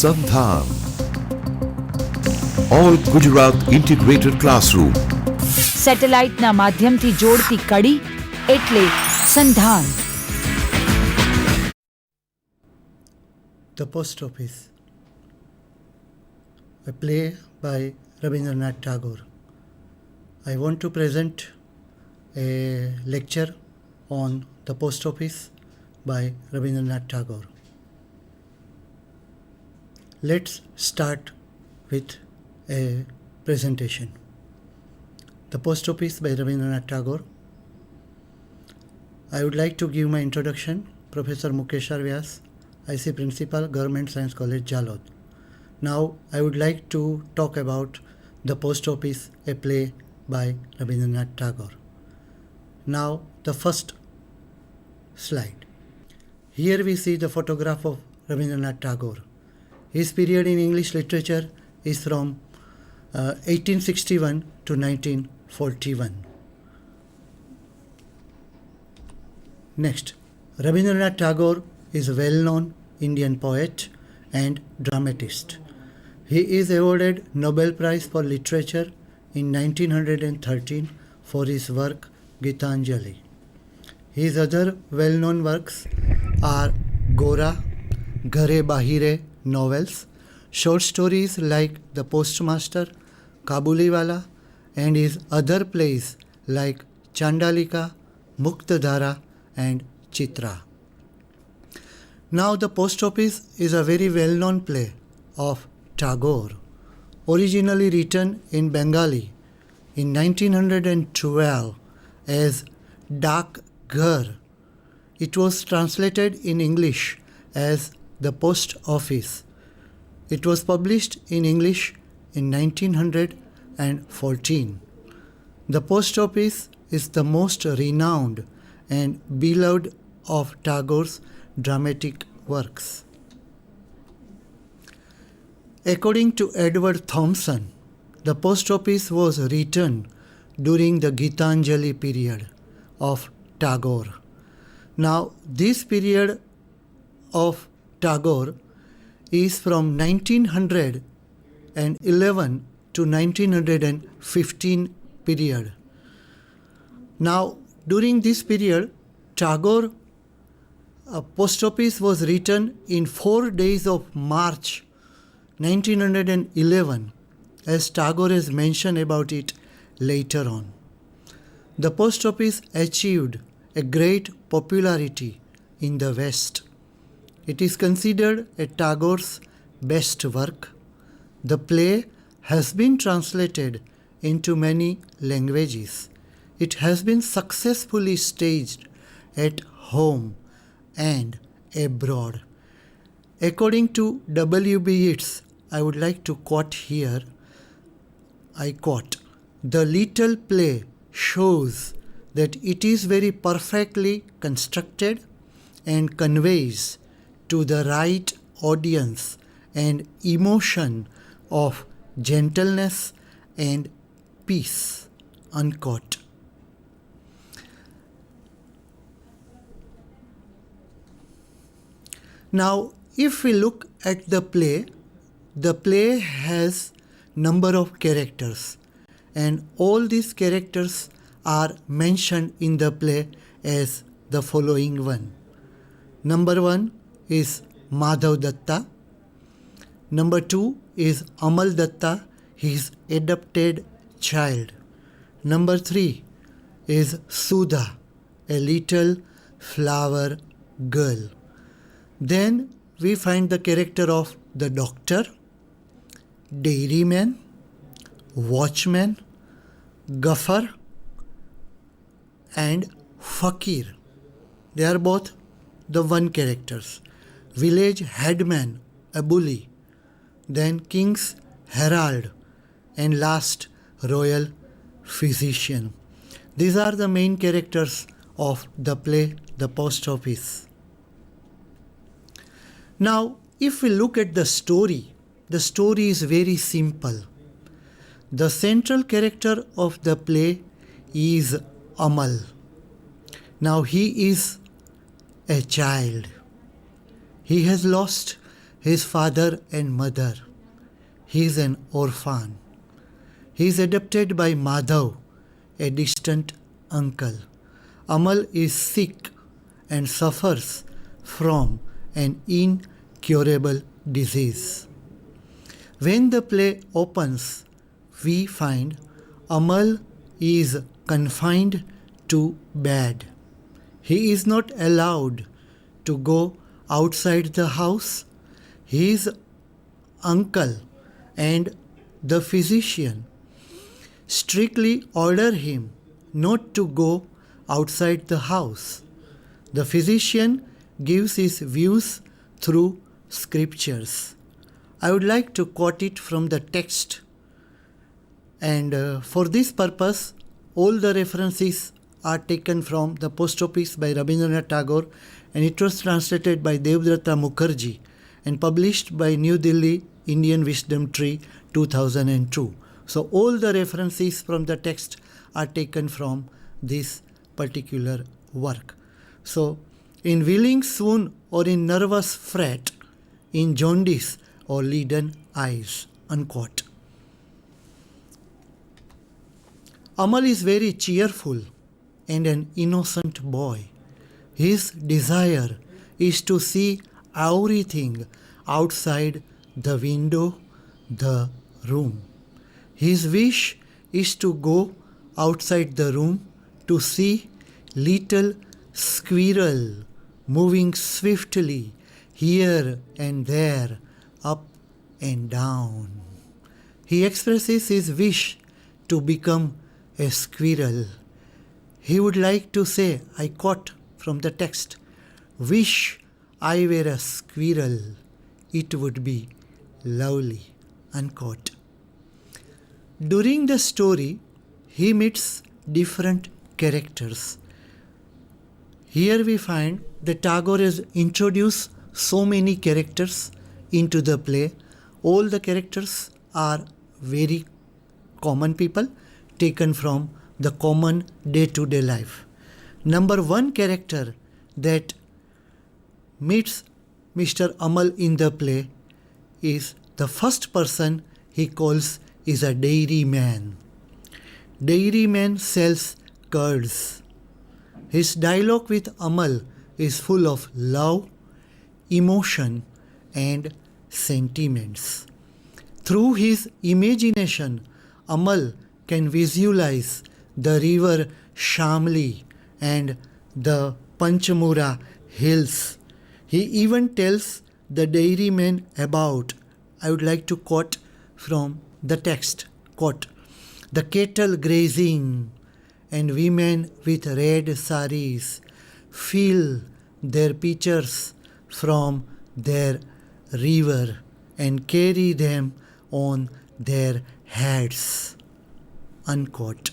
Sandhan. All Gujarat Integrated Classroom. સેટેલાઇટના માધ્યમથી જોડતી કડી એટલે સંધાન. The Post Office, a play by Rabindranath Tagore. I want to present a lecture on The Post Office by Rabindranath Tagore. Let's start with a presentation. The Post Office by Rabindranath Tagore. I would like to give my introduction. Professor Mukesh R. Vyas, IC Principal, Government Science College, Jalod. Now I would like to talk about The Post Office, a play by Rabindranath Tagore. Now the first slide. Here we see the photograph of Rabindranath Tagore. His period in English literature is from 1861 to 1941. Next, Rabindranath Tagore is a well-known Indian poet and dramatist. He is awarded Nobel Prize for Literature in 1913 for his work Gitanjali. His other well-known works are Gora, Ghare Bahire novels, short stories like The Postmaster, Kabuliwala, and his other plays like Chandalika, Muktadhara, and Chitra. Now The Post Office is a very well-known play of Tagore, originally written in Bengali in 1912 as Dak Ghar. It was translated in English as The Post Office. It was published in English in 1914. The Post Office is the most renowned and beloved of Tagore's dramatic works. According to Edward Thompson, The Post Office was written during the Gitanjali period of Tagore. Now, this period of Tagore is from 1911 to 1915 period. Now, during this period, Tagore Post Office was written in 4 days of March 1911, as Tagore has mentioned about it later on. The Post Office achieved a great popularity in the West. It is considered a Tagore's best work. The play has been translated into many languages. It has been successfully staged at home and abroad. According to W.B. Yeats, I would like to quote here, I quote, "The little play shows that it is very perfectly constructed and conveys to the right audience and emotion of gentleness and peace," unquote. Now, if we look at the play has number of characters, and all these characters are mentioned in the play as the following one. Number 1 is Madhav Datta. Number 2 is Amal Datta, his adopted child. Number 3 is Sudha, a little flower girl. Then we find the character of the doctor, dairyman, watchman, gaffer, and fakir. They are both the one characters. Village headman, Abuli, then king's herald, and last royal physician. These are the main characters of the play The Post Office. Now, if we look at the story is very simple. The central character of the play is Amal. Now, he is a child. He has lost his father and mother. He is an orphan. He is adopted by Madhav, a distant uncle. Amal is sick and suffers from an incurable disease. When the play opens, we find Amal is confined to bed. He is not allowed to go outside the house. His uncle and the physician strictly order him not to go outside the house. The physician gives his views through scriptures. I would like to quote it from the text, and for this purpose, all the references are taken from the Post Office by Rabindranath Tagore, and it was translated by Devdatta Mukherjee and published by New Delhi Indian Wisdom Tree 2002. So all the references from the text are taken from this particular work. So in willing swoon or in nervous fret, in jaundice or leaden eyes, unquote. Amal is very cheerful and an innocent boy. His desire is to see everything outside the window, the room. His wish is to go outside the room to see little squirrel moving swiftly here and there, up and down. He expresses his wish to become a squirrel. He would like to say, I quote from the text, "Wish I were a squirrel, it would be lovely," unquote. During the story, he meets different characters. Here we find that Tagore has introduced so many characters into the play. All the characters are very common people taken from the common day-to-day life. Number one character that meets Mr. Amal in the play is the first person he calls is a dairyman. Dairyman sells curds. His dialogue with Amal is full of love, emotion, and sentiments. Through his imagination, Amal can visualize the river Shamli and the Panchamura hills. He even tells the dairyman about, I would like to quote from the text, quote, "The cattle grazing and women with red saris fill their pitchers from their river and carry them on their heads," unquote.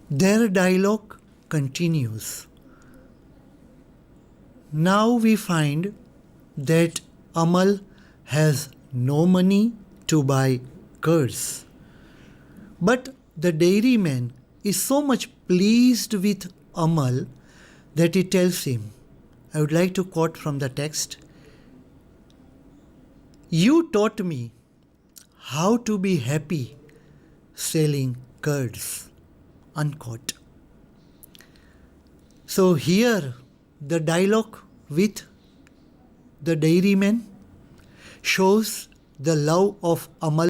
Their dialogue continues. Now we find that Amal has no money to buy curds. But the dairyman is so much pleased with Amal that he tells him, I would like to quote from the text, "You taught me how to be happy selling curds," unquote. So here the dialogue with the dairyman shows the love of Amal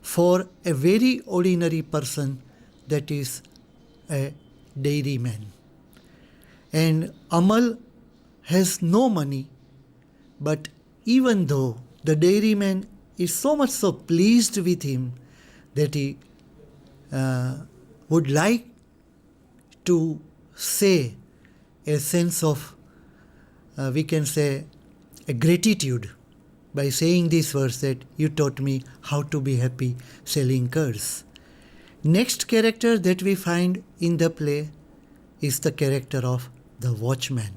for a very ordinary person, that is a dairyman. And Amal has no money, but even though the dairyman is so much so pleased with him that he would like to say a sense of, we can say, a gratitude by saying this verse that you taught me how to be happy selling curds. Next character that we find in the play is the character of the watchman.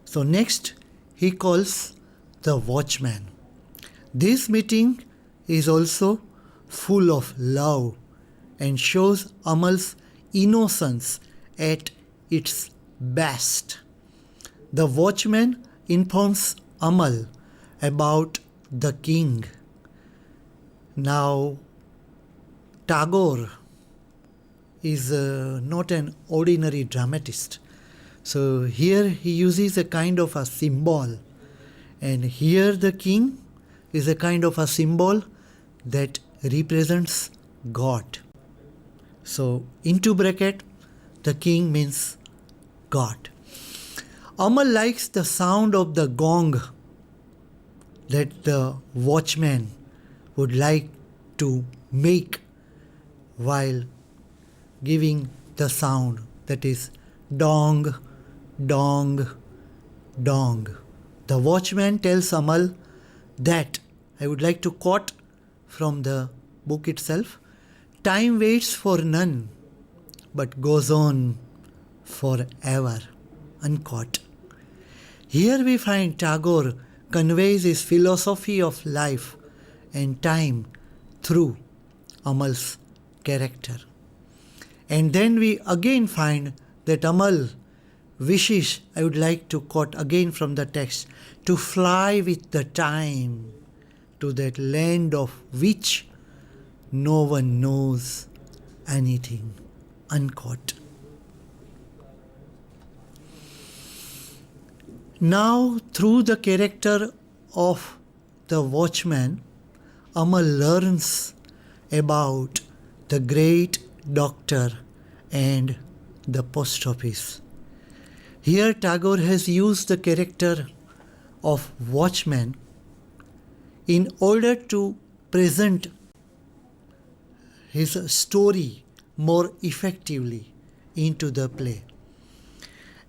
So next he calls the watchman. This meeting is also full of love and shows Amal's innocence at its best. The watchman informs Amal about the king. Now, Tagore is not an ordinary dramatist. So here he uses a kind of a symbol. And here the king is a kind of a symbol that represents God. So into bracket, the king means God. Amal likes the sound of the gong that the watchman would like to make while giving the sound, that is dong, dong, dong. The watchman tells Amal that, I would like to quote from the book itself, time waits for none but goes on forever. Unquote. Here we find Tagore conveys his philosophy of life and time through Amal's character. And then we again find that Amal wishes, I would like to quote again from the text, to fly with the time to that land of which no one knows anything. Unquote. Now, through the character of the watchman, Amal learns about the great doctor and the post office. Here Tagore has used the character of watchman in order to present his story more effectively into the play.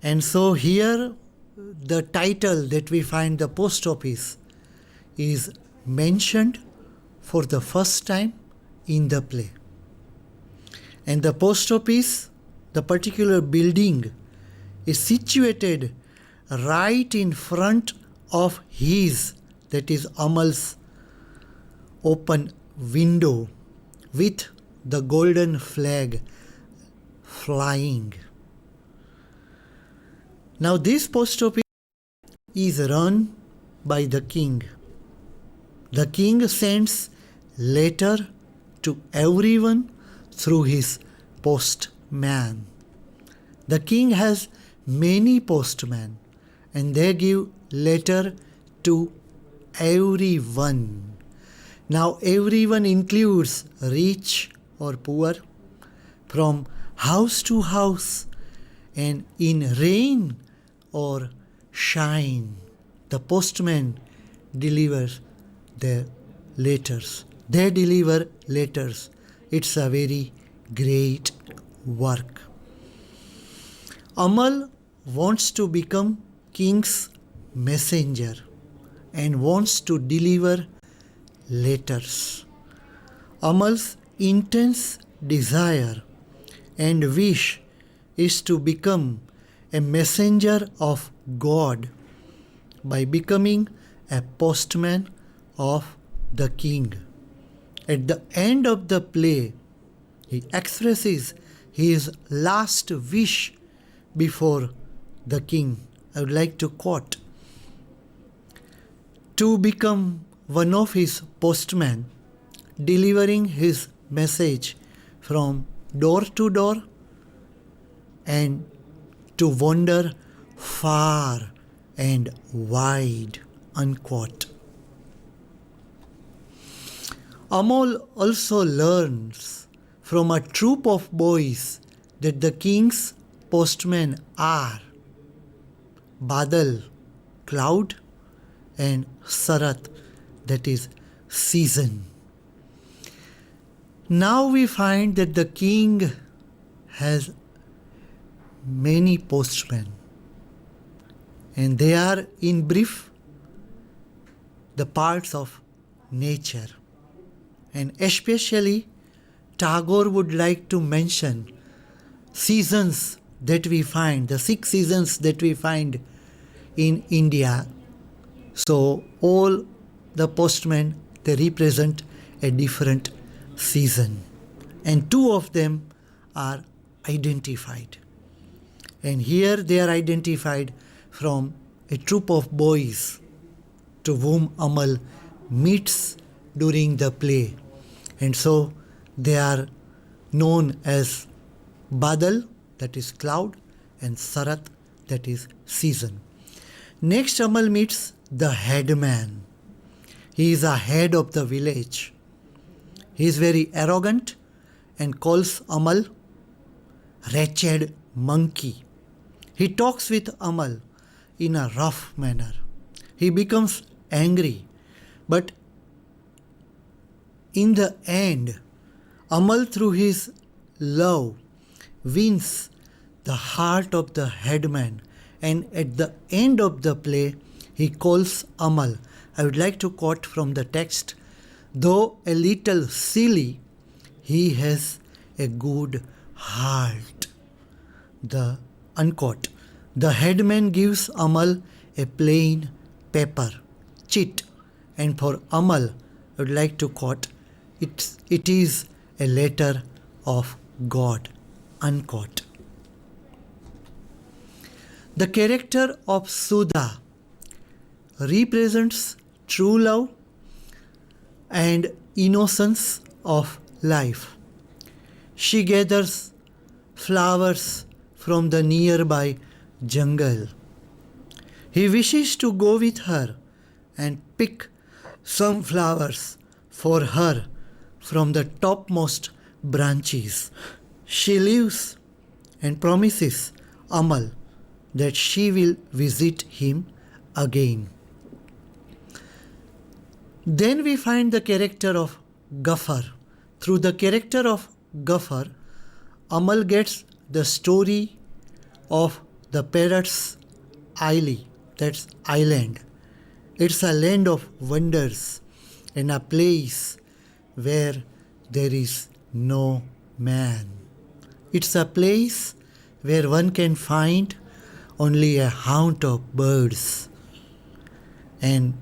And so here the title that we find, the post office, is mentioned for the first time in the play. And the post office, the particular building, is situated right in front of his, that is Amal's, open window with the golden flag flying. Now this post office is run by the king. The king sends letter to everyone through his postman. The king has many postmen and they give letter to everyone. Now everyone includes rich or poor, from house to house, and in rain or shine, the postman delivers their letters. They deliver letters. It's a very great work. Amal wants to become king's messenger and wants to deliver letters. Amal's intense desire and wish is to become a messenger of God by becoming a postman of the king. At the end of the play, he expresses his last wish before the king. I would like to quote, to become one of his postmen, delivering his message from door to door, and to wander far and wide. Unquote. Amal also learns from a troop of boys that the king's postmen are Badal, cloud, and Sarat, that is season. Now we find that the king has many postmen, and they are, in brief, the parts of nature. And especially Tagore would like to mention seasons that we find, the 6 seasons that we find in India. So all the postmen, they represent a different season, and 2 of them are identified. And here they are identified from a troop of boys to whom Amal meets during the play. And so they are known as Badal, that is cloud, and Sarat, that is season. Next, Amal meets the headman. He is a head of the village. He is very arrogant and calls Amal wretched monkey. He talks with Amal in a rough manner. He becomes angry, but in the end, Amal, through his love, wins the heart of the headman, and at the end of the play, he calls Amal. I would like to quote from the text, though a little silly, he has a good heart. The unquote. The headman gives Amal a plain paper, chit, and for Amal, I would like to quote, it is a letter of God, unquote. The character of Sudha represents true love and innocence of life. She gathers flowers from the nearby jungle. He wishes to go with her and pick some flowers for her from the topmost branches. She leaves and promises Amal that she will visit him again. Then we find the character of Gafar. Through the character of Gafar, Amal gets the story of the parrot's that's island. It's a land of wonders and a place where there is no man. It's a place where one can find only a haunt of birds. And